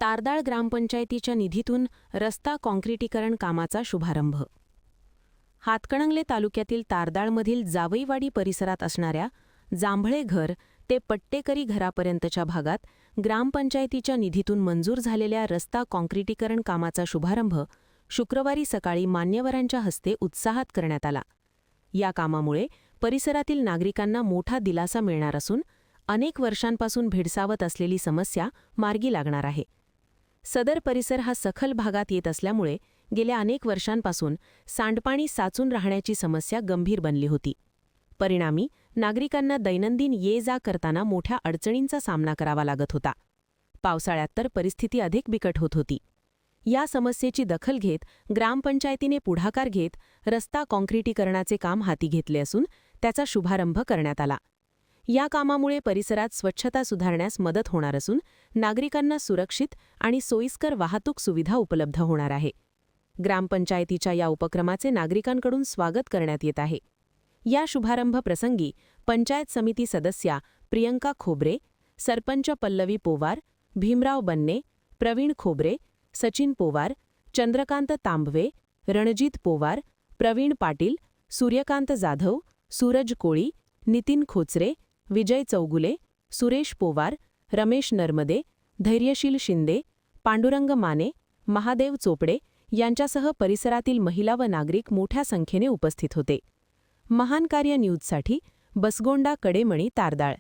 तारदाळ ग्रामपंचायतीच्या निधीतून रस्ता काँक्रिटीकरण कामाचा शुभारंभ. हातकणंगले तालुक्यातील तारदाळमधील जावईवाडी परिसरात असणाऱ्या जांभळे घर ते पट्टेकरी घरापर्यंतच्या भागात ग्रामपंचायतीच्या निधीतून मंजूर झालेल्या रस्ता काँक्रिटीकरण कामाचा शुभारंभ शुक्रवारी सकाळी मान्यवरांच्या हस्ते उत्साहात करण्यात आला. या कामामुळे परिसरातील नागरिकांना मोठा दिलासा मिळणार असून अनेक वर्षांपासून भेडसावत असलेली समस्या मार्गी लागणार आहे. सदर परिसर हा सखल भागात येत असल्यामुळे गेल्या अनेक वर्षांपासून सांडपाणी साचून राहण्याची समस्या गंभीर बनली होती. परिणामी नागरिकांना दैनंदिन ये-जा करताना मोठ्या अडचणींचा सामना करावा लागत होता. पावसाळ्यात तर परिस्थिती अधिक बिकट होत होती. या समस्येची दखल घेत ग्रामपंचायतीने पुढाकार घेत रस्ता काँक्रिटीकरणाचे काम हाती घेतले असून त्याचा शुभारंभ करण्यात आला. या कामामुळे परिसरात स्वच्छता सुधारण्यास मदत होणार असून नागरिकांना सुरक्षित आणि सोयीस्कर वाहतूक सुविधा उपलब्ध होणार आहे. ग्रामपंचायतीच्या या उपक्रमाचे नागरिकांकडून स्वागत करण्यात येत आहे. या शुभारंभ प्रसंगी पंचायत समिती सदस्या प्रियंका खोबरे, सरपंच पल्लवी पोवार, भीमराव बन्ने, प्रवीण खोबरे, सचिन पोवार, चंद्रकांत तांबवे, रणजित पोवार, प्रवीण पाटील, सूर्यकांत जाधव, सूरज कोळी, नितीन खोचरे, विजय चौगुले, सुरेश पोवार, रमेश नर्मदे, धैर्यशील शिंदे, पांडुरंग माने, महादेव चोपडे यांच्यासह परिसरातील महिला व नागरिक मोठ्या संख्येने उपस्थित होते. महान कार्य न्यूजसाठी बसगोंडा कडेमणी तारदाळ.